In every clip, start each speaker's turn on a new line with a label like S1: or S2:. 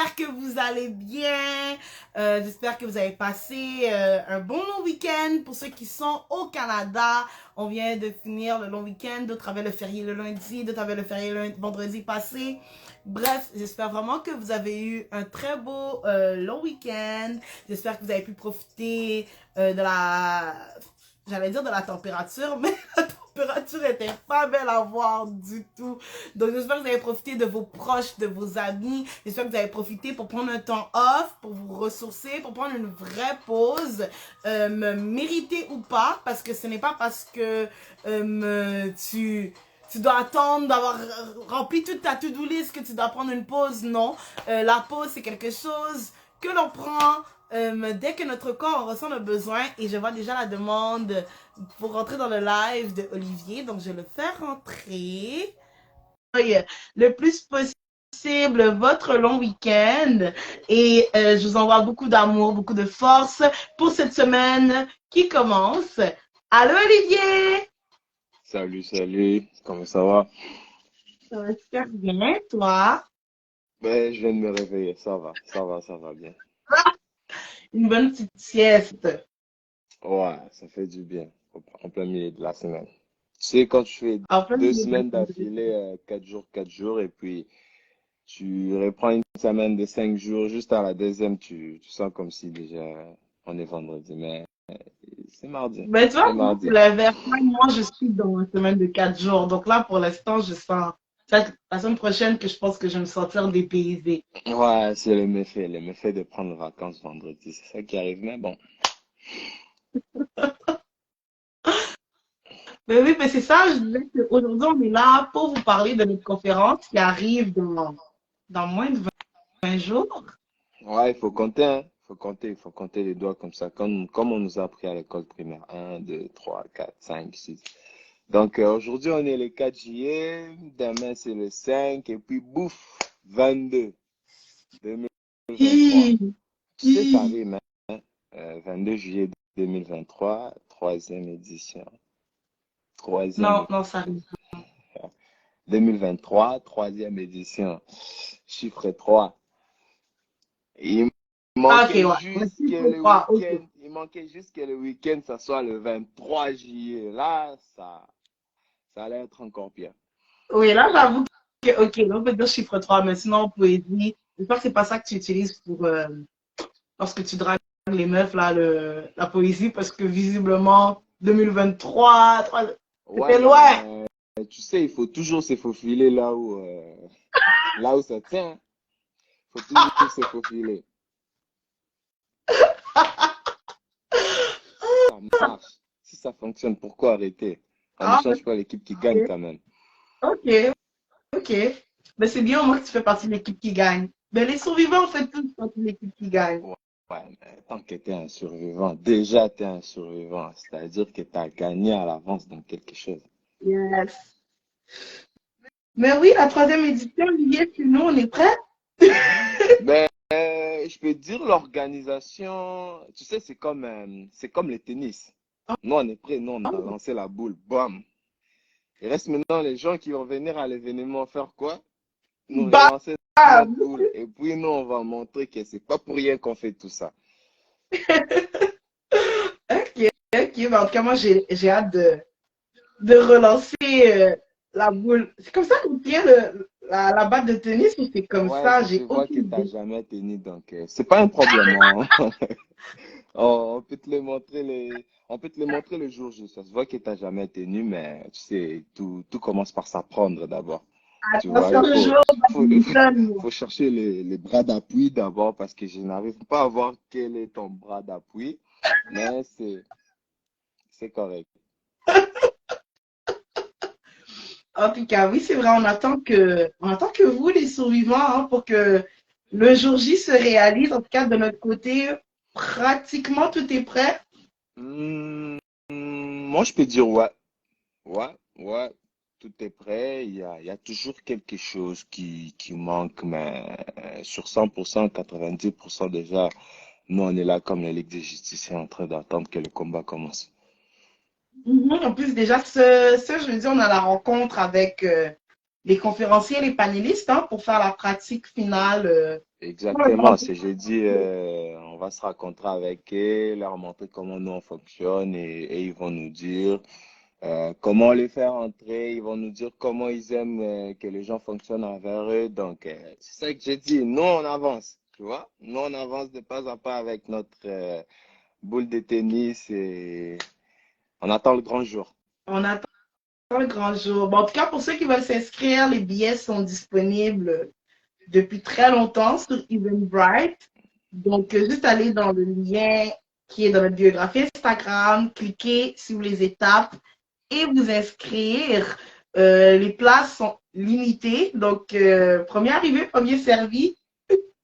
S1: j'espère que vous allez bien. J'espère que vous avez passé un bon long week-end. Pour ceux qui sont au Canada, on vient de finir le long week-end. D'autres avaient le férié le lundi, d'autres avaient le férié le vendredi passé. Bref, j'espère vraiment que vous avez eu un très beau long week-end. J'espère que vous avez pu profiter de la... J'allais dire de la température, mais la température était pas belle à voir du tout. Donc, j'espère que vous avez profité de vos proches, de vos amis. J'espère que vous avez profité pour prendre un temps off, pour vous ressourcer, pour prendre une vraie pause, méritée ou pas, parce que ce n'est pas parce que tu dois attendre d'avoir rempli toute ta to-do list que tu dois prendre une pause. Non, la pause, c'est quelque chose que l'on prend dès que notre corps en ressent le besoin. Et je vois déjà la demande pour rentrer dans le live de Olivier. Donc, je le fais rentrer le plus possible votre long week-end. Et je vous envoie beaucoup d'amour, beaucoup de force pour cette semaine qui commence. Allô, Olivier?
S2: Salut, salut, comment ça va?
S1: Ça va super bien, toi?
S2: Ben, je viens de me réveiller, ça va bien.
S1: Une bonne petite sieste.
S2: Ouais, ça fait du bien, en plein milieu de la semaine. Tu sais, quand tu fais
S1: En plein
S2: deux
S1: milieu de la
S2: semaines d'affilée, 4 jours, et puis tu reprends une semaine de 5 jours, juste à la deuxième, tu sens comme si déjà on est vendredi, mais c'est mardi,
S1: Ben, tu
S2: c'est
S1: vois, moi, c'est
S2: mardi.
S1: l'inverse. Moi, je suis dans une semaine de 4 jours. Donc là, pour l'instant, je sens. C'est la semaine prochaine que je pense que je vais me sentir dépaysée.
S2: Ouais, c'est le méfait de prendre vacances vendredi, c'est ça qui arrive, mais bon.
S1: Mais oui, mais c'est ça, je disais qu'aujourd'hui, on est là pour vous parler de notre conférence qui arrive dans moins de 20 jours.
S2: Ouais, il faut compter, hein. Il faut compter les doigts comme ça, comme on nous a appris à l'école primaire. 1, 2, 3, 4, 5, 6. Donc aujourd'hui, on est le 4 juillet, demain c'est le 5, et puis bouf, 22, 2023.
S1: Hi,
S2: Tu sais, ça
S1: hi.
S2: arrive, hein? 22 juillet 2023, troisième édition. Troisième
S1: Non,
S2: édition.
S1: non, ça arrive.
S2: 2023, troisième édition. Chiffre 3. Il
S1: Ah, ok,
S2: manquait
S1: ouais.
S2: juste
S1: Voici
S2: que
S1: pour
S2: le
S1: toi. Ok.
S2: week-end, il manquait juste que le week-end, ça soit le 23 juillet. Là, ça allait être encore pire.
S1: Oui, là, j'avoue que, ok, là, on peut dire chiffre 3, mais sinon, poésie. J'espère que c'est pas ça que tu utilises pour, lorsque tu dragues les meufs, là, la poésie, parce que visiblement, 2023,
S2: Ouais,
S1: c'était loin.
S2: mais tu sais, il faut toujours se faufiler là où ça tient. Il faut toujours se faufiler. Ça marche. Si ça fonctionne, pourquoi arrêter? On ne
S1: Ah,
S2: change pas l'équipe qui gagne
S1: ok,
S2: quand même.
S1: ok, ok. Mais c'est bien au moins que tu fais partie de l'équipe qui gagne. Mais les survivants, on fait tous partie de l'équipe qui gagne.
S2: Ouais, ouais, mais tant que tu es un survivant, déjà tu es un survivant. C'est-à-dire que tu as gagné à l'avance dans quelque chose.
S1: Yes. Mais oui, la troisième édition, Olivier, chez nous, on est prêts?
S2: Ben, je peux dire l'organisation, tu sais, c'est comme le tennis. Nous, on est prêts, nous, on a
S1: Oh,
S2: lancé la boule, bam. Il reste maintenant les gens qui vont venir à l'événement faire quoi? Nous
S1: bam!
S2: relancer notre boule. Et puis, nous, on va montrer que c'est pas pour rien qu'on fait tout ça.
S1: Ok, ok. Mais en tout cas, moi, j'ai hâte de relancer la boule. C'est comme ça qu'on tient la batte de tennis ou c'est comme
S2: Ouais,
S1: ça?
S2: ça se
S1: J'ai
S2: voit que
S1: aucune
S2: t'as
S1: idée.
S2: jamais tenu, donc c'est pas un problème, hein. On peut te on peut te les montrer le jour J. Ça se voit que t'as jamais tenu, mais tu sais, tout commence par s'apprendre d'abord. Tu vois,
S1: Attention, le jour au
S2: faut,
S1: badminton, moi.
S2: faut chercher les bras d'appui d'abord parce que je n'arrive pas à voir quel est ton bras d'appui, mais c'est correct.
S1: En tout cas, oui, c'est vrai, on attend que vous, les survivants, hein, pour que le jour J se réalise. En tout cas, de notre côté, pratiquement tout est prêt.
S2: Moi, je peux dire ouais. Ouais, ouais, tout est prêt. Il y a toujours quelque chose qui manque, mais sur 100%, 90% déjà, nous, on est là comme la Ligue des Justiciers en train d'attendre que le combat commence.
S1: Mhm. En plus, déjà, ce jeudi, on a la rencontre avec les conférenciers et les panélistes hein, pour faire la pratique finale. Pour le
S2: Exactement,
S1: grand-
S2: c'est jeudi, on va se rencontrer avec eux, leur montrer comment nous on fonctionne et ils vont nous dire comment les faire entrer, ils vont nous dire comment ils aiment que les gens fonctionnent envers eux. Donc, c'est ça que j'ai dit, nous on avance, tu vois, nous on avance de pas en pas avec notre boule de tennis et on attend le grand jour.
S1: On attend le grand jour. Bon, en tout cas, pour ceux qui veulent s'inscrire, les billets sont disponibles depuis très longtemps sur Eventbrite. Donc, juste aller dans le lien qui est dans notre biographie Instagram, cliquez sur les étapes et vous inscrire. Les places sont limitées. Donc, premier arrivé, premier servi.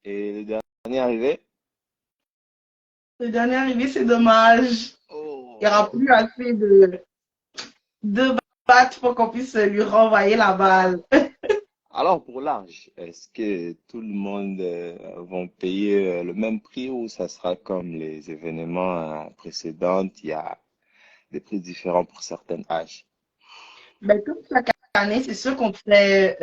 S2: Et le dernier arrivé?
S1: Le dernier arrivé, c'est dommage. Il n'y aura
S2: Oh.
S1: plus assez de battes pour qu'on puisse lui renvoyer la balle.
S2: Alors pour l'âge, est-ce que tout le monde vont payer le même prix ou ça sera comme les événements précédents, il y a des prix différents pour certains âges?
S1: Ben, comme chaque année, c'est sûr qu'on fait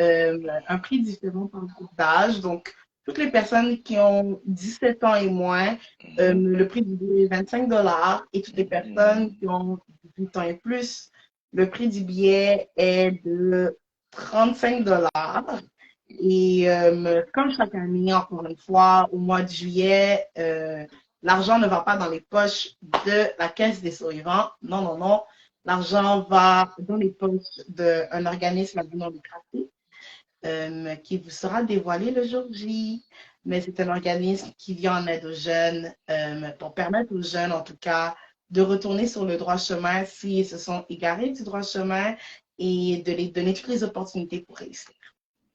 S1: un prix différent par groupe d'âge. Donc, toutes les personnes qui ont 17 ans et moins,
S2: Mhm,
S1: le prix du billet est 25 $ et toutes les personnes
S2: mhm,
S1: qui ont 18 ans et plus, le prix du billet est de 35 $. Et comme chaque année, encore une fois, au mois de juillet, l'argent ne va pas dans les poches de la Caisse des survivants. Non, non, non. L'argent va dans les poches d'un organisme à but non lucratif qui vous sera dévoilé le jour J. Mais c'est un organisme qui vient en aide aux jeunes pour permettre aux jeunes, en tout cas, de retourner sur le droit chemin s'ils se sont égarés du droit chemin et de les donner toutes les opportunités pour réussir.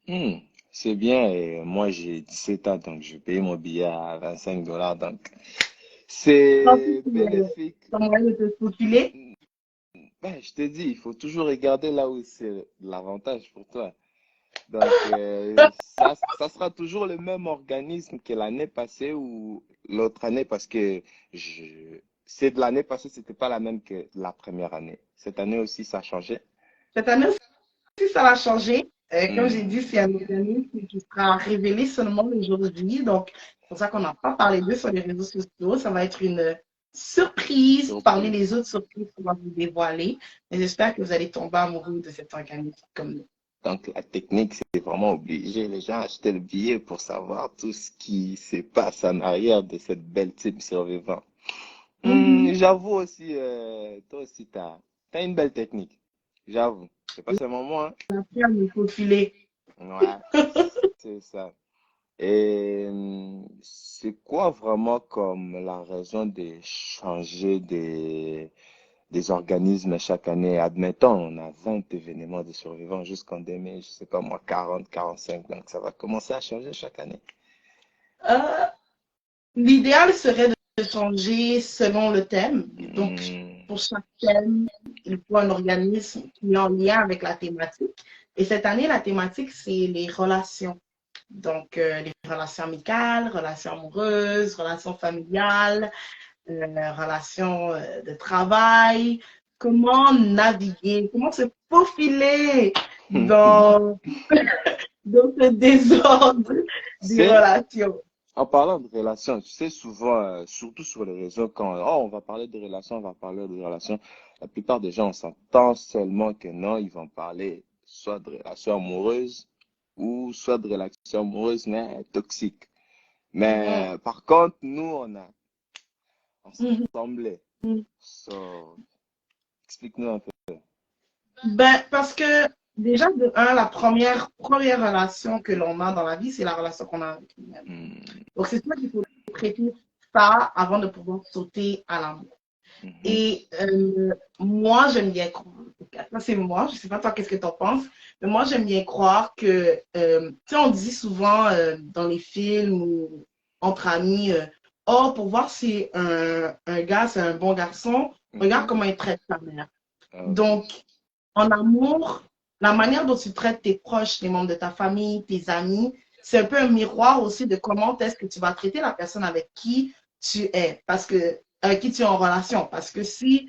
S2: hmm. C'est bien, et moi j'ai 17 ans, donc je paye mon billet à 25 $, donc
S1: Ensuite,
S2: c'est bénéfique.
S1: ton moyen de te faufiler.
S2: Ben, je te dis, il faut toujours regarder là où c'est l'avantage pour toi. Donc, ça sera toujours le même organisme que l'année passée ou l'autre année parce que c'est de l'année passée, c'était pas la même que la première année. Cette année aussi, ça a changé.
S1: Cette année aussi, ça va changer. Comme j'ai dit,
S2: Hmm,
S1: c'est un organisme qui sera révélé seulement le jour J. Donc, c'est pour ça qu'on n'a pas parlé d'eux sur les réseaux sociaux. Ça va être une surprise parmi
S2: surprise.
S1: les autres surprises qu'on va vous dévoiler. Et j'espère que vous allez tomber amoureux de cet organisme comme nous.
S2: Donc, la technique, c'est vraiment obligé les gens à acheter le billet pour savoir tout ce qui se passe en arrière de cette belle team survivant.
S1: Mhm.
S2: J'avoue aussi, toi aussi, t'as une belle technique. J'avoue. C'est pas seulement moi,
S1: Après, il faut filer.
S2: hein. Ouais, c'est ça. Et c'est quoi vraiment comme la raison de changer des organismes chaque année? Admettons, on a 20 événements de survivants jusqu'en 2000, je sais pas moi, 40, 45, donc ça va commencer à changer chaque année.
S1: Euh, L'idéal serait de changer selon le thème. Donc,
S2: Hmm,
S1: pour chaque thème, il faut un organisme qui est en lien avec la thématique. Et cette année, la thématique, c'est les relations. Donc, les relations amicales, relations amoureuses, relations familiales, relations de travail. Comment naviguer, comment se faufiler dans, dans ce désordre des
S2: C'est,
S1: relations.
S2: en parlant de relations, tu sais, souvent, surtout sur les réseaux, quand oh, on va parler de relations, on va parler de relations, la plupart des gens, on s'entend seulement que non, ils vont parler soit de relations amoureuses ou soit de relations amoureuses, mais toxiques.
S1: Mhm.
S2: Mais par contre, nous, on s'est
S1: Mhm.
S2: ressemblés. So, explique-nous un peu.
S1: Ben, parce que déjà, de un, la première relation que l'on a dans la vie, c'est la relation qu'on a avec nous-mêmes.
S2: Hmm,
S1: Donc, c'est sûr qu'il faut traiter ça avant de pouvoir sauter à l'amour.
S2: mhm,
S1: Et moi, j'aime bien croire, en tout cas, ça c'est moi, je sais pas toi, qu'est-ce que tu en penses, mais moi, j'aime bien croire que, tu sais, on dit souvent dans les films ou entre amis, oh, pour voir si un gars, c'est un bon garçon, regarde
S2: mhm.
S1: comment il traite sa mère.
S2: Ah, ok.
S1: Donc, en amour, la manière dont tu traites tes proches, les membres de ta famille, tes amis, c'est un peu un miroir aussi de comment est-ce que tu vas traiter la personne avec qui tu es, parce que avec qui tu es en relation. Parce que si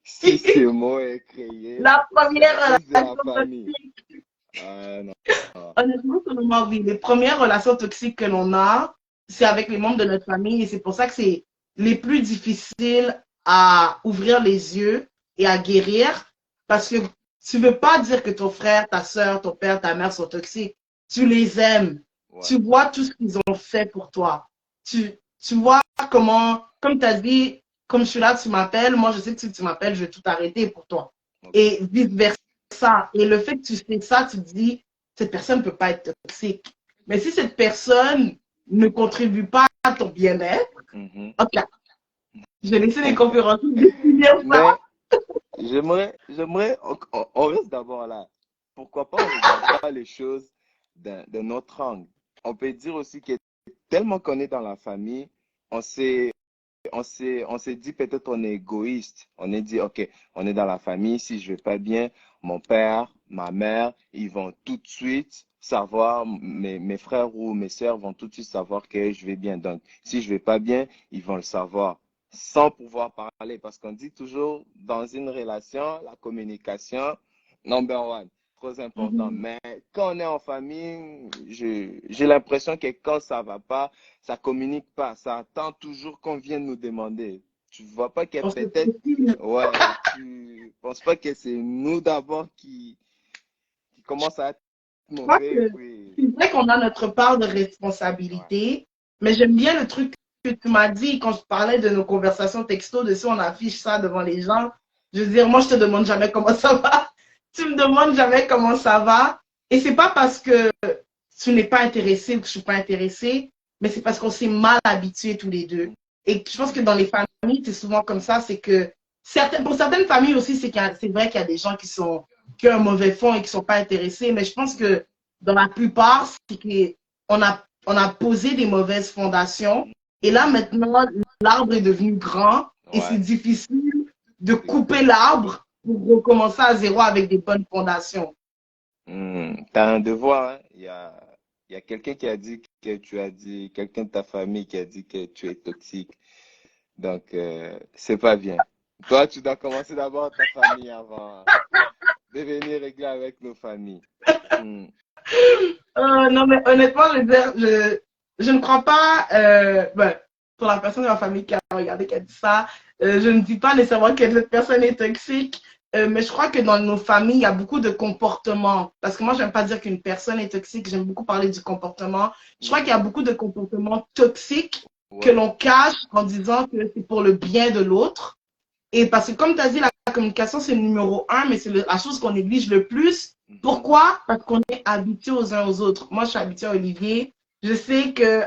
S2: Si ce mot est créé,
S1: La
S2: c'est à
S1: première
S2: cause de la
S1: relation
S2: famille.
S1: toxique.
S2: Ah non. Non.
S1: Honnêtement, selon moi, oui, les premières relations toxiques que l'on a, c'est avec les membres de notre famille et c'est pour ça que c'est les plus difficiles à ouvrir les yeux et à guérir parce que tu veux pas dire que ton frère, ta soeur, ton père, ta mère sont toxiques. Tu les aimes.
S2: Ouais.
S1: Tu vois tout ce qu'ils ont fait pour toi. Tu vois comment, comme tu as dit, comme je suis là, tu m'appelles. Moi, je sais que si tu m'appelles, je vais tout arrêter pour toi.
S2: Ok.
S1: Et vice-versa. Et le fait que tu fais ça, tu te dis, cette personne ne peut pas être toxique. Mais si cette personne ne contribue pas à ton bien-être,
S2: Mhm.
S1: ok, je vais laisser les conférences définir ça.
S2: Mais j'aimerais, on reste d'abord là. Pourquoi pas, on ne regarde pas les choses d'un autre angle. On peut dire aussi que tellement qu'on est dans la famille, on s'est, on s'est dit peut-être on est égoïste. On est dit, OK, on est dans la famille, si je vais pas bien, mon père, ma mère, ils vont tout de suite savoir, mes frères ou mes sœurs vont tout de suite savoir que je vais bien. Donc, si je vais pas bien, ils vont le savoir sans pouvoir parler. Parce qu'on dit toujours, dans une relation, la communication, number one, trop important.
S1: Mhm.
S2: Mais quand on est en famille, j'ai l'impression que quand ça va pas, ça communique pas. Ça attend toujours qu'on vienne nous demander. Tu vois pas que
S1: On se
S2: peut-être,
S1: profile.
S2: ouais, tu penses pas que c'est nous d'abord qui commence à être
S1: Je crois
S2: mauvais,
S1: que
S2: puis,
S1: c'est vrai qu'on a notre part de
S2: ouais.
S1: responsabilité, mais j'aime bien le truc que tu m'as dit quand je parlais de nos conversations texto, de si on affiche ça devant les gens. Je veux dire, moi, je te demande jamais comment ça va. Tu me demandes jamais comment ça va. Et c'est pas parce que tu n'es pas intéressé ou que je suis pas intéressée, mais c'est parce qu'on s'est mal habitués tous les deux. Et je pense que dans les familles, c'est souvent comme ça, c'est que pour certaines familles aussi, c'est vrai qu'il y a des gens qui ont un mauvais fond et qui sont pas intéressés, mais je pense que dans la plupart, c'est on a posé des mauvaises fondations. Et là,
S2: Mhm.
S1: maintenant, l'arbre est devenu grand et c'est
S2: Ouais,
S1: difficile de
S2: c'est
S1: couper l'arbre pour recommencer à zéro avec des bonnes fondations.
S2: T'as un devoir, hein. Il y a quelqu'un qui a dit que tu as dit, quelqu'un de ta famille qui a dit que tu es toxique. Donc, c'est pas bien. Toi, tu dois commencer d'abord ta famille avant de venir régler avec nos familles. Hmm.
S1: Non, mais honnêtement, je veux dire, je ne crois pas, ben, pour la personne de ma famille qui a regardé, qui a dit ça, je ne dis pas nécessairement que cette personne est toxique, mais je crois que dans nos familles, il y a beaucoup de comportements. Parce que moi, j'aime pas dire qu'une personne est toxique, j'aime beaucoup parler du comportement. Je crois qu'il y a
S2: Mhm.
S1: beaucoup de comportements toxiques que
S2: Ouais.
S1: l'on cache en disant que c'est pour le bien de l'autre. Et parce que comme tu as dit, la communication, c'est le numéro un, mais c'est la chose qu'on néglige le plus.
S2: Mhm.
S1: Pourquoi? Parce qu'on est habitué aux uns aux autres. Moi, je suis habituée à Olivier. Je sais que,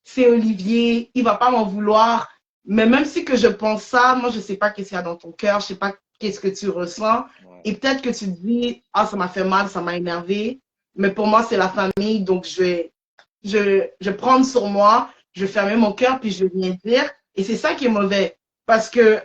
S1: c'est Olivier, il va pas m'en vouloir. Mais même si que je pense ça, moi, je sais pas qu'est-ce qu'il y a dans ton cœur, je sais pas qu'est-ce que tu ressens.
S2: Ouais.
S1: Et peut-être que tu te dis, ça m'a fait mal, ça m'a énervé. Mais pour moi, c'est la famille, donc je vais prendre sur moi, je vais fermer mon cœur, puis je vais rien dire. Et c'est ça qui est mauvais. Parce que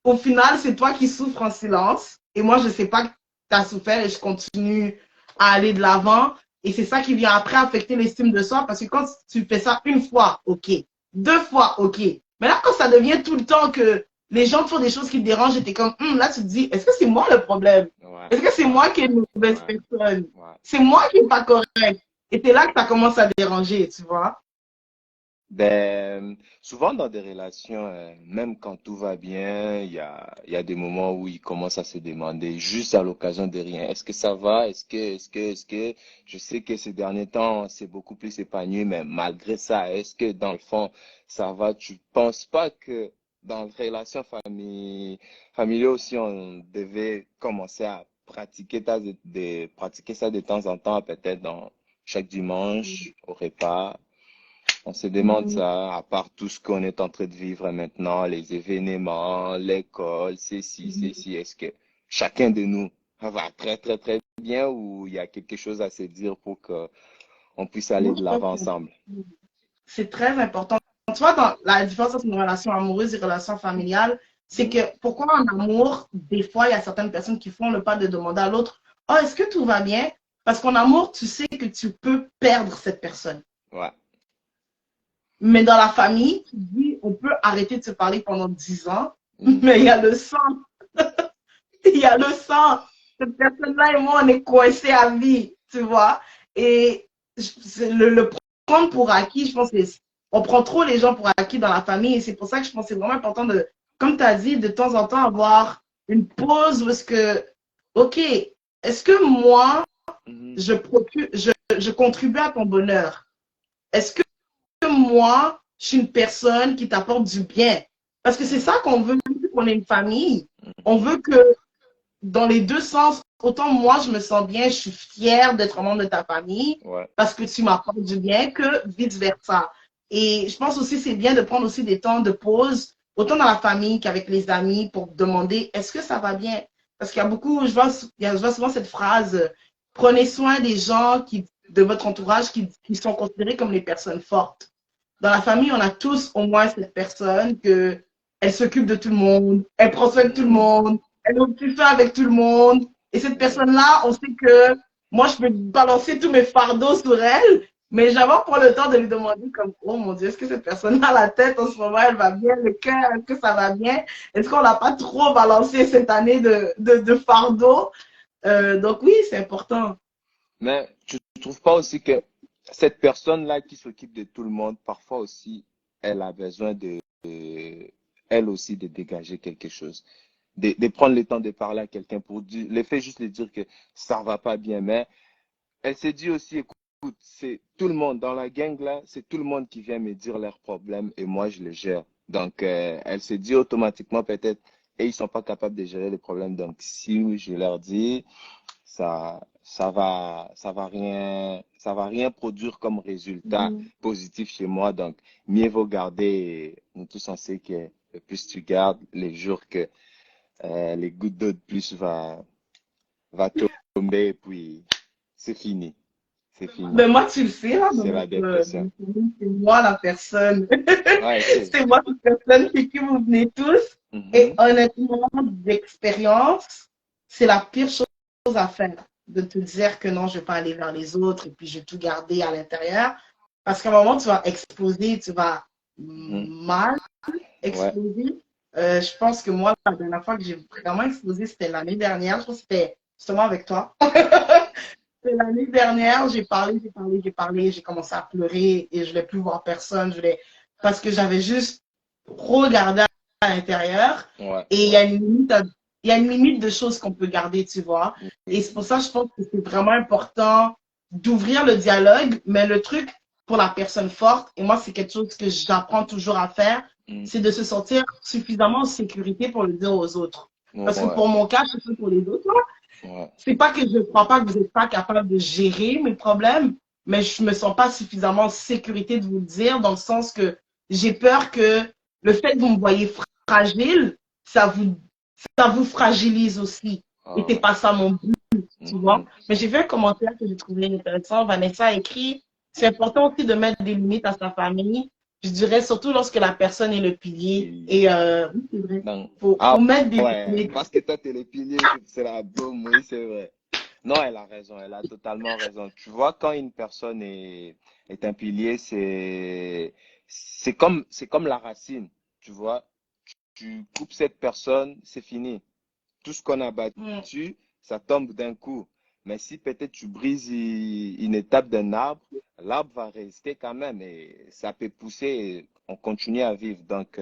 S1: au final, c'est toi qui souffres en silence. Et moi, je ne sais pas que tu as souffert et je continue à aller de l'avant. Et c'est ça qui vient après affecter l'estime de soi parce que quand tu fais ça une fois, OK. Deux fois, OK. Mais là, quand ça devient tout le temps que les gens font des choses qui te dérangent et t'es comme, là, tu te dis, est-ce que c'est moi le problème?
S2: Ouais.
S1: Est-ce que c'est
S2: Ouais.
S1: moi qui ai une mauvaise
S2: Ouais.
S1: personne?
S2: Ouais.
S1: C'est moi qui n'est pas correct. Et c'est là que ça commence à déranger, tu vois?
S2: Ben, souvent dans des relations, même quand tout va bien, il y a des moments où ils commencent à se demander, juste à l'occasion de rien, est-ce que ça va? Je sais que ces derniers temps, c'est beaucoup plus épanoui, mais malgré ça, est-ce que dans le fond, ça va? Tu penses pas que dans les relations familiales aussi, on devait commencer à pratiquer ça de temps en temps, peut-être dans chaque dimanche, au repas? On se demande
S1: Mhm.
S2: ça, à part tout ce qu'on est en train de vivre maintenant, les événements, l'école, ceci, est-ce que chacun de nous va très, très, très bien ou il y a quelque chose à se dire pour que on puisse aller
S1: Moi,
S2: de
S1: je pense
S2: l'avant
S1: que
S2: ensemble?
S1: c'est très important. Tu vois, dans la différence entre une relation amoureuse et une relation familiale, c'est
S2: Hmm?
S1: que pourquoi en amour, des fois, il y a certaines personnes qui font le pas de demander à l'autre, oh, est-ce que tout va bien? Parce qu'en amour, tu sais que tu peux perdre cette personne.
S2: Ouais.
S1: Mais dans la famille, tu dis, on peut arrêter de se parler pendant 10 ans, mais il y
S2: Mhm.
S1: a le sang. il y a le sang. Cette personne-là et moi, on est coincés à vie, tu vois. Et le prendre pour acquis, je pense que on prend trop les gens pour acquis dans la famille. Et c'est pour ça que je pense que c'est vraiment important de, comme tu as dit, de temps en temps avoir une pause où est-ce que, OK, est-ce que moi,
S2: Mhm.
S1: je contribue à ton bonheur? Est-ce que moi, je suis une personne qui t'apporte du bien? Parce que c'est
S2: Mhm.
S1: ça qu'on veut, qu'on est une famille. On
S2: Mhm.
S1: veut que dans les deux sens, autant moi, je me sens bien, je suis fière d'être un membre de ta famille
S2: Ouais.
S1: parce que tu m'apportes du bien que vice-versa. Et je pense aussi c'est bien de prendre aussi des temps de pause, autant dans la famille qu'avec les amis, pour demander est-ce que ça va bien? Parce qu'il y a beaucoup, je vois souvent cette phrase, prenez soin des gens de votre entourage qui sont considérés comme les personnes fortes. Dans la famille, on a tous au moins cette personne que elle s'occupe de tout le monde, elle prend soin de tout le
S2: Mhm.
S1: monde, elle a pu faire avec tout le monde. Et cette
S2: Mhm.
S1: personne-là, on sait que moi, je peux balancer tous mes fardeaux sur elle, mais j'avais prendre le temps de lui demander comme, oh mon Dieu, est-ce que cette personne-là, la tête en ce moment, elle va bien, le cœur, est-ce que ça va bien? Est-ce qu'on l'a pas trop balancé cette année de fardeau? Donc oui, c'est important.
S2: Mais tu ne trouves pas aussi que cette personne-là qui s'occupe de tout le monde, parfois aussi, elle a besoin elle aussi, de dégager quelque chose, de prendre le temps de parler à quelqu'un pour dire, le fait juste de dire que ça va pas bien, mais elle s'est dit aussi, écoute, c'est tout le monde dans la gang là, c'est tout le monde qui vient me dire leurs problèmes et moi je les gère. Donc elle s'est dit automatiquement peut-être et ils sont pas capables de gérer les problèmes. Donc si je leur dis, ça va rien produire comme résultat
S1: Mhm.
S2: positif chez moi. Donc mieux vaut garder. Nous tous on sait que le plus tu gardes, les jours que les gouttes d'eau de plus va tomber et puis c'est fini. C'est fini.
S1: Mais moi, tu le sais, là,
S2: C'est la
S1: dans
S2: dépression.
S1: notre famille, c'est moi la personne.
S2: Ouais, je sais.
S1: C'est moi cette personne chez qui vous venez tous. Et
S2: Mhm.
S1: honnêtement, d'expérience, c'est la pire chose à faire. De te dire que non, je ne vais pas aller vers les autres et puis je vais tout garder à l'intérieur. Parce qu'à un moment, tu vas exploser, tu vas
S2: Mhm.
S1: mal
S2: Ouais.
S1: exploser. Je pense que moi, la dernière fois que j'ai vraiment explosé, c'était l'année dernière. Je pense que c'était justement avec toi. L'année dernière, j'ai commencé à pleurer et je ne voulais plus voir personne. Parce que j'avais juste trop regardé à l'intérieur.
S2: Ouais.
S1: Et
S2: Ouais.
S1: il y a une limite de choses qu'on peut garder, tu vois. Et
S2: Oui.
S1: c'est pour ça que je pense que c'est vraiment important d'ouvrir le dialogue. Mais le truc pour la personne forte, et moi, c'est quelque chose que j'apprends toujours à faire,
S2: Mhm.
S1: c'est de se sentir suffisamment en sécurité pour le dire aux autres. Parce que
S2: Ouais.
S1: pour mon cas, je sais pas pour les autres,
S2: Ouais.
S1: c'est pas que je ne crois pas que vous n'êtes pas capable de gérer mes problèmes, mais je me sens pas suffisamment en sécurité de vous le dire, dans le sens que j'ai peur que le fait que vous me voyez fragile, ça vous, ça vous fragilise aussi. Et c'est
S2: Ah.
S1: pas ça mon but, tu vois.
S2: Mhm.
S1: Mais j'ai vu un commentaire que j'ai trouvé intéressant. Vanessa a écrit, c'est important aussi de mettre des limites à sa famille. Je dirais surtout lorsque la personne est le pilier.
S2: Et
S1: Et oui, c'est vrai.
S2: non.
S1: Faut
S2: Ah
S1: mettre des
S2: ouais.
S1: limites.
S2: Parce que toi, t'es le pilier, c'est la boum, oui, c'est vrai. Non, elle a raison, elle a totalement raison. Tu vois, quand une personne est un pilier, c'est comme la racine. Tu vois, tu coupes cette personne, c'est fini. Tout ce qu'on a
S1: Mm,
S2: battu, ça tombe d'un coup. Mais si peut-être tu brises une étape d'un arbre, l'arbre va rester quand même et ça peut pousser et on continue à vivre. Donc,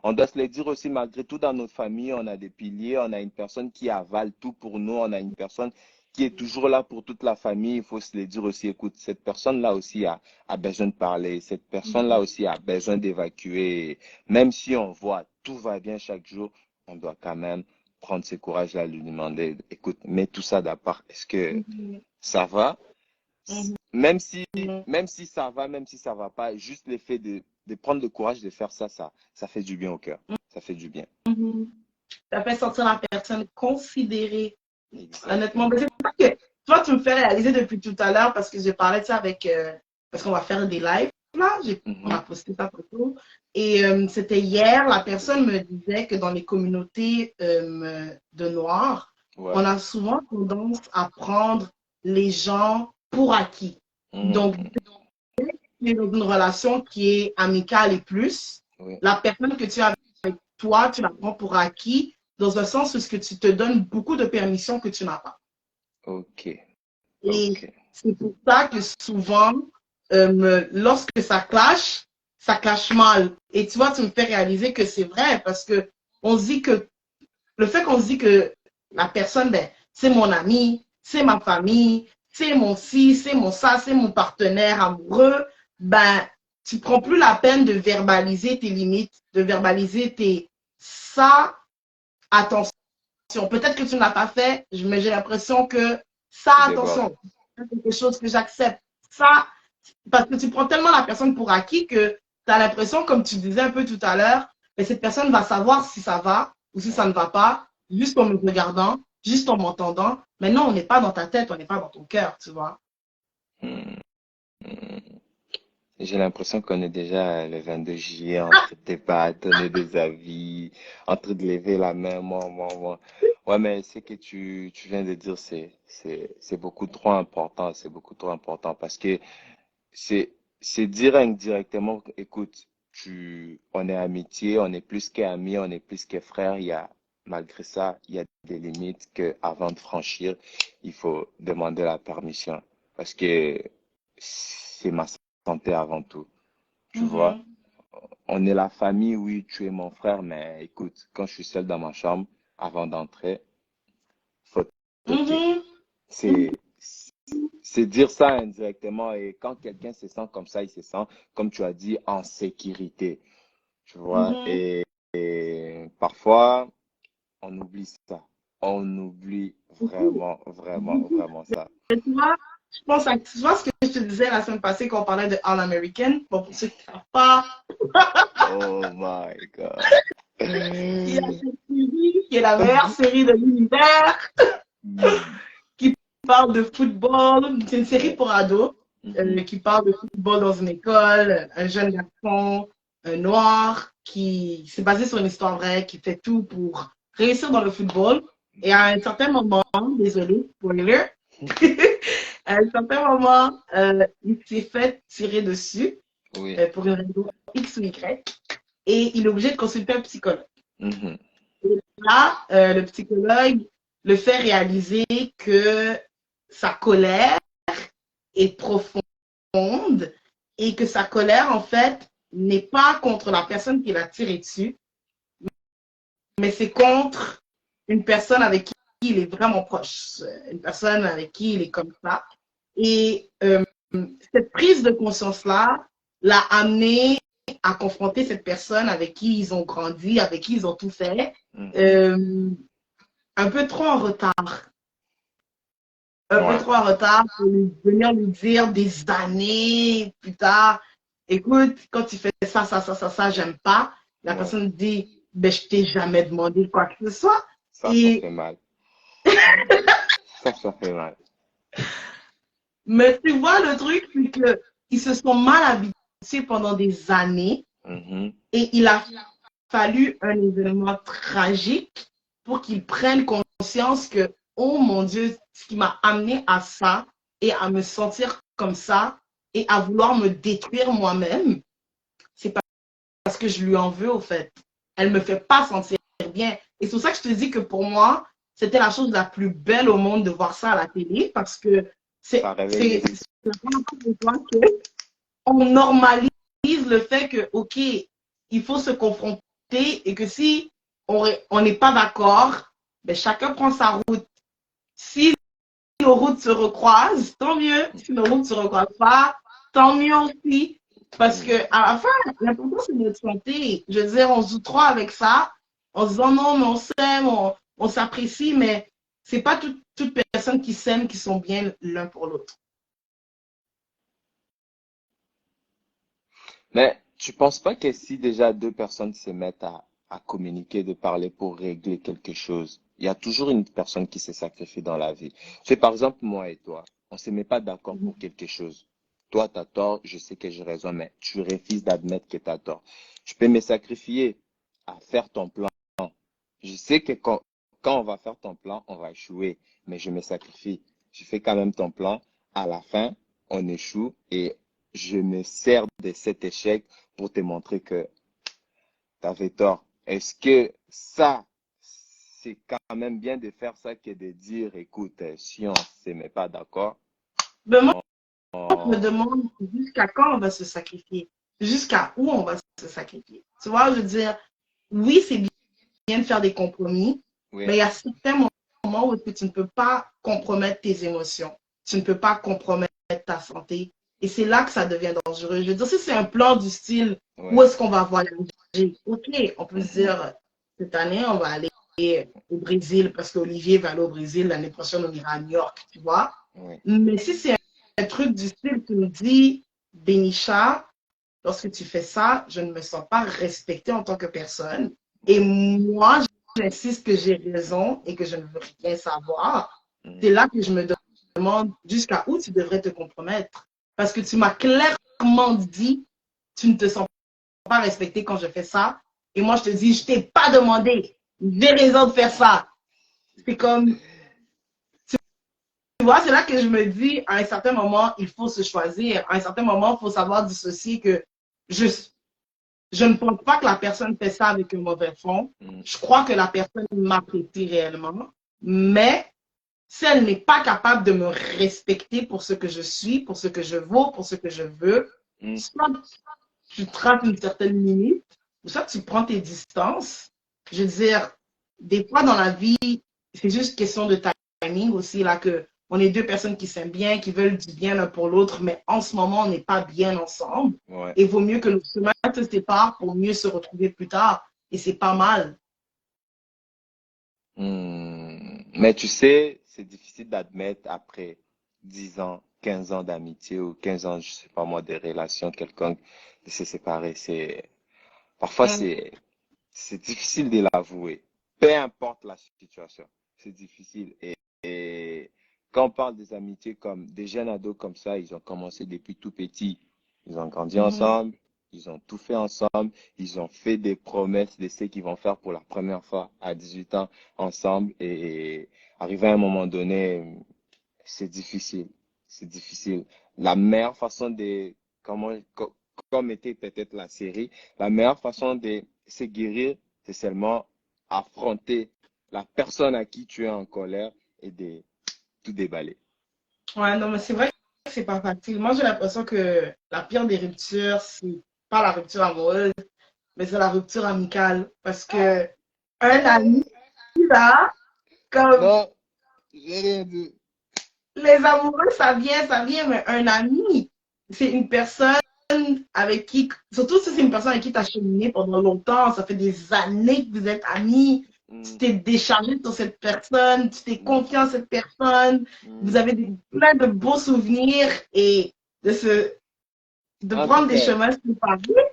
S2: on doit se le dire aussi, malgré tout, dans notre famille, on a des piliers, on a une personne qui avale tout pour nous, on a une personne qui est toujours là pour toute la famille. Il faut se le dire aussi, écoute, cette personne-là aussi a besoin de parler, cette personne-là
S1: mm,
S2: aussi a besoin d'évacuer. Même si on voit tout va bien chaque jour, on doit quand même prendre ce courage-là, lui demander, écoute, mets tout ça d'apart, est-ce que
S1: mm,
S2: ça va?
S1: mm,
S2: Même si,
S1: mm.
S2: même si ça va, même si ça va pas, juste l'effet de prendre le courage de faire ça, ça fait du bien au cœur. Ça fait du bien.
S1: Mhm. Ça fait sentir la personne considérée. Honnêtement, mais
S2: Exactement.
S1: c'est ça que toi, tu me fais réaliser depuis tout à l'heure parce que j'ai parlé de ça avec. Parce qu'on va faire des lives. Là, on
S2: Mhm.
S1: a posté ça photo. Et c'était hier, la personne me disait que dans les communautés de Noirs,
S2: Ouais.
S1: on a souvent tendance à prendre les gens pour acquis. Donc,
S2: Mhm.
S1: tu es dans une relation qui est amicale et plus,
S2: Oui.
S1: la personne que tu as avec toi, tu la prends pour acquis dans un sens où ce que tu te donnes beaucoup de permissions que tu n'as pas.
S2: Ok,
S1: Et
S2: ok.
S1: c'est pour ça que souvent, lorsque ça clash mal. Et tu vois, tu me fais réaliser que c'est vrai parce que on se dit que le fait qu'on se dit que la personne, ben, c'est mon ami, c'est ma famille, c'est mon ci, c'est mon ça, c'est mon partenaire amoureux, ben, tu prends plus la peine de verbaliser tes limites, de verbaliser tes ça, attention. Peut-être que tu ne l'as pas fait, mais j'ai l'impression que ça,
S2: Tu débordes.
S1: attention, c'est quelque chose que j'accepte. Ça, parce que tu prends tellement la personne pour acquis que tu as l'impression, comme tu disais un peu tout à l'heure, mais cette personne va savoir si ça va ou si ça
S2: Ouais.
S1: ne va pas, juste en me regardant, juste en m'entendant. Mais non, on n'est pas dans ta tête, on n'est pas dans ton cœur, tu vois.
S2: Hmm, hmm. J'ai l'impression qu'on est déjà le 22 juillet en train de débattre, donner des avis, en train de lever la main, moi. Ouais, mais ce que tu viens de dire, c'est beaucoup trop important, c'est beaucoup trop important parce que c'est dire indirectement, écoute, on est amitié, on est plus qu'amis, on est plus que frères, malgré ça, il y a des limites que avant de franchir, il faut demander la permission parce que c'est ma santé avant tout. Tu vois,
S1: Mhm.
S2: on est la famille, oui, tu es mon frère, mais écoute, quand je suis seul dans ma chambre, avant d'entrer, faut toquer.
S1: Mhm.
S2: C'est, c'est dire ça indirectement et quand quelqu'un se sent comme ça, il se sent, comme tu as dit, en sécurité. Tu vois,
S1: Mhm.
S2: et parfois, on oublie ça. On oublie vraiment ça.
S1: Et tu vois, je pense à, tu vois ce que je te disais la semaine passée quand on parlait de All American. Bon, pour ceux qui ne savent pas,
S2: Oh my God.
S1: il y a cette série qui est la meilleure série de l'univers, qui parle de football. C'est une série
S2: Ouais.
S1: pour ados
S2: Mhm.
S1: qui parle de football dans une école. Un jeune garçon noir qui s'est basé sur une histoire vraie, qui fait tout pour réussir dans le football. Et à un certain moment, désolé, spoiler, à un certain moment, il s'est fait tirer dessus
S2: Oui.
S1: pour une raison X ou Y et il est obligé de consulter un psychologue.
S2: Mhm.
S1: Et là, le psychologue le fait réaliser que sa colère est profonde et que sa colère, en fait, n'est pas contre la personne qui l'a tiré dessus, mais c'est contre une personne avec qui il est vraiment proche, une personne avec qui il est comme ça. Et cette prise de conscience-là l'a amené à confronter cette personne avec qui ils ont grandi, avec qui ils ont tout fait,
S2: Mhm.
S1: euh, un peu trop en retard. Un peu
S2: Ouais.
S1: trop en retard pour venir lui dire des années plus tard, écoute, quand tu fais ça, j'aime pas. La
S2: Ouais.
S1: personne dit, ben, je t'ai jamais demandé quoi que ce soit.
S2: Ça
S1: Et,
S2: fait mal. Ça fait mal.
S1: mais tu vois, le truc, c'est qu'ils se sont mal habitués pendant des années
S2: Mhm.
S1: et il a fallu un événement tragique pour qu'ils prennent conscience que, oh mon Dieu, ce qui m'a amené à ça et à me sentir comme ça et à vouloir me détruire moi-même, c'est parce que je lui en veux au fait. Elle me fait pas sentir bien. Et c'est pour ça que je te dis que pour moi, c'était la chose la plus belle au monde de voir ça à la télé parce que
S2: Ça réveille
S1: c'est
S2: l'esprit.
S1: la première fois que je vois qu'on normalise le fait que, OK, il faut se confronter et que si on n'est pas d'accord, ben chacun prend sa route. Si nos routes se recroisent, tant mieux. Si nos routes ne se recroisent pas, tant mieux aussi. Parce que
S2: Mhm.
S1: à la fin, l'important, c'est notre santé. Je veux dire, on se joue trop avec ça, en se disant non, mais on s'aime, on s'apprécie, mais c'est pas toute personne qui s'aime qui sont bien l'un pour l'autre.
S2: Mais tu penses pas que si déjà deux personnes se mettent à communiquer, de parler pour régler quelque chose, il y a toujours une personne qui se sacrifie dans la vie. C'est par exemple moi et toi. On se met pas d'accord pour quelque chose. Toi, tu as tort, je sais que j'ai raison, mais tu refuses d'admettre que tu as tort. Je peux me sacrifier à faire ton plan. Je sais que quand on va faire ton plan, on va échouer, mais je me sacrifie. Je fais quand même ton plan. À la fin, on échoue et je me sers de cet échec pour te montrer que tu avais tort. Est-ce que ça, c'est quand même bien de faire ça que de dire, écoute, si on ne se met pas d'accord,
S1: Mais moi, je me
S2: on...
S1: demande jusqu'à quand on va se sacrifier, jusqu'à où on va se sacrifier. Tu vois, je veux dire, oui, c'est bien de faire des compromis,
S2: Oui,
S1: mais il y a certains moments où tu ne peux pas compromettre tes émotions, tu ne peux pas compromettre ta santé. Et c'est là que ça devient dangereux. Je veux dire, si c'est un plan du style, où
S2: oui.
S1: est-ce qu'on va voyager? Ok, on peut se
S2: Mhm,
S1: dire, cette année, on va aller au Brésil parce qu'Olivier va aller au Brésil, l'année prochaine, on ira à New York, tu vois.
S2: oui.
S1: Mais si c'est un truc du style qui me dit, Benisha, lorsque tu fais ça, je ne me sens pas respectée en tant que personne. Et
S2: Oui.
S1: moi, j'insiste que j'ai raison et que je ne veux rien savoir.
S2: Mhm,
S1: C'est là que je me demande jusqu'à où tu devrais te compromettre. Parce que tu m'as clairement dit, tu ne te sens pas respectée quand je fais ça. Et moi, je te dis, je t'ai pas demandé. J'ai raison de faire ça. C'est comme, tu vois, c'est là que je me dis, à un certain moment, il faut se choisir. À un certain moment, il faut savoir dissocier que je, je ne pense pas que la personne fait ça avec un mauvais fond.
S2: mhm.
S1: Je crois que la personne m'apprécie réellement. Mais si elle n'est pas capable de me respecter pour ce que je suis, pour ce que je vaux, pour ce que je veux,
S2: Mhm.
S1: soit tu traces une certaine limite, soit tu prends tes distances. Je veux dire, des fois dans la vie, c'est juste question de timing aussi, là, que on est deux personnes qui s'aiment bien, qui veulent du bien l'un pour l'autre, mais en ce moment, on n'est pas bien ensemble.
S2: Ouais.
S1: Et il vaut mieux que nos chemins se séparent pour mieux se retrouver plus tard. Et c'est pas mal.
S2: Mais tu sais, c'est difficile d'admettre après 10 ans, 15 ans d'amitié ou 15 ans, je sais pas moi, de relations quelconque, de se séparer. Parfois,
S1: Mm
S2: c'est difficile de l'avouer. Peu importe la situation, c'est difficile. Et quand on parle des amitiés comme des jeunes ados comme ça, ils ont commencé depuis tout petit. Ils ont grandi
S1: -hmm.
S2: ensemble, ils ont tout fait ensemble, ils ont fait des promesses de ce qu'ils vont faire pour la première fois à 18 ans ensemble. Et arrivé à un moment donné, c'est difficile. C'est difficile. La meilleure façon de, comme était peut-être la série, la meilleure façon de se guérir, c'est seulement affronter la personne à qui tu es en colère et de tout déballer.
S1: Ouais, non, mais c'est vrai que c'est pas facile. Moi, j'ai l'impression que la pire des ruptures, c'est pas la rupture amoureuse, mais c'est la rupture amicale. Parce que un ami, là, comme
S2: Non, j'ai rien dit.
S1: les amoureux, ça vient, mais un ami, c'est une personne avec qui, surtout si c'est une personne avec qui tu as cheminé pendant longtemps, ça fait des années que vous êtes amis, tu
S2: Mm,
S1: t'es déchargé sur cette personne, tu t'es
S2: mm,
S1: confié en cette personne, vous
S2: mm.
S1: avez plein de beaux souvenirs et de
S2: En tout
S1: prendre des
S2: cas,
S1: chemins séparés.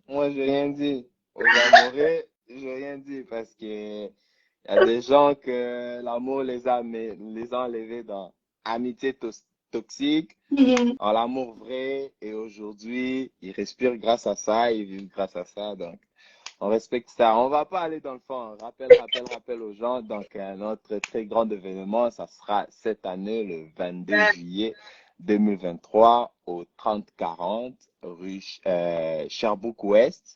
S2: moi, j'ai rien dit. Aux amoureux, j'ai rien dit parce que il y a des gens que l'amour les a enlevés dans amitié toxique, en l'amour vrai, et aujourd'hui, ils respirent grâce à ça, ils vivent grâce à ça, donc on respecte ça. On va pas aller dans le fond. Rappel aux gens. Donc, notre très grand événement, ça sera cette année, le 22 juillet 2023, au 3040 rue Sherbrooke-Ouest.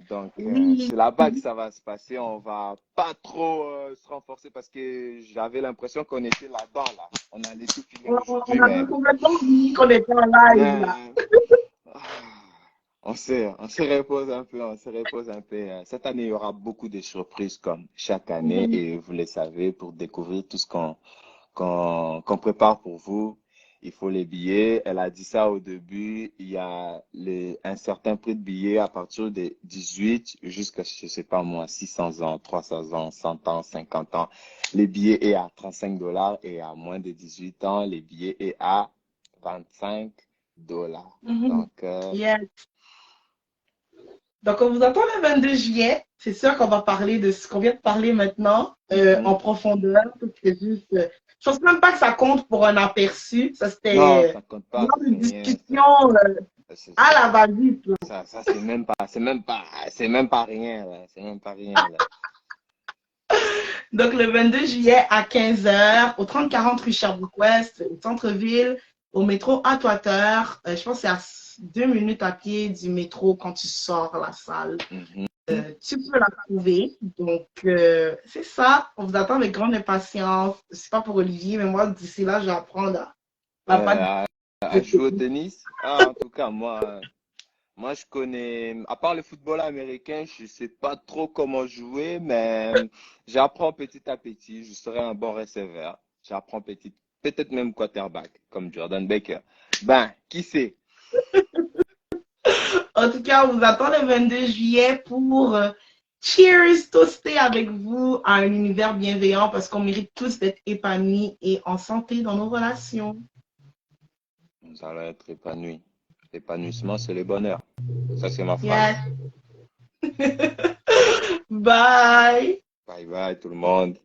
S2: Donc,
S1: Oui.
S2: c'est là-bas que ça va se passer. On va pas trop se renforcer parce que j'avais l'impression qu'on était là-dedans, là. On allait tout finir
S1: On
S2: aujourd'hui, mais
S1: avait complètement oublié qu'on était en live là.
S2: euh, on se repose un peu, on se repose un peu. Cette année, il y aura beaucoup de surprises comme chaque année et vous le savez, pour découvrir tout ce qu'on prépare pour vous, il faut les billets. Elle a dit ça au début. Il y a un certain prix de billets à partir de 18 jusqu'à, je sais pas moi, 600 ans, 300 ans, 100 ans, 50 ans. Les billets est à 35 dollars et à moins de 18 ans, les billets est à 25 dollars. Donc,
S1: Yes. Donc, on vous attend le 22 juillet. C'est sûr qu'on va parler de ce qu'on vient de parler maintenant
S2: mhm.
S1: en profondeur. C'est juste, je pense même pas que ça compte pour un aperçu. Ça,
S2: Non,
S1: c'était
S2: ça compte
S1: une
S2: pas, ça
S1: autre
S2: c'est rien.
S1: discussion
S2: C'est-
S1: à
S2: c'est-
S1: la va-vite.
S2: ça c'est même pas rien, là. C'est même pas rien, là.
S1: Donc, le 22 juillet à 15 heures au 3040 rue Sherbrooke-Ouest, au centre-ville, au métro Atwater. Je pense que c'est à 2 minutes à pied du métro quand tu sors la salle.
S2: Mhm.
S1: tu peux la trouver. Donc, c'est ça. On vous attend avec grande impatience. C'est pas pour Olivier, mais moi, d'ici là, j'apprends la patte
S2: À,
S1: de
S2: à jouer au
S1: tennis.
S2: tennis? Ah, en tout cas, moi, je connais, à part le football américain, je sais pas trop comment jouer, mais j'apprends petit à petit. Je serai un bon receveur. J'apprends petit, peut-être même quarterback, comme Jordan Baker. Ben, qui sait?
S1: En tout cas, on vous attend le 22 juillet pour cheers, toaster avec vous à un univers bienveillant parce qu'on mérite tous d'être épanouis et en santé dans nos relations.
S2: Nous allons être épanouis. L'épanouissement, c'est le bonheur. Ça, c'est ma
S1: Yes.
S2: phrase.
S1: Bye.
S2: Bye bye, tout le monde.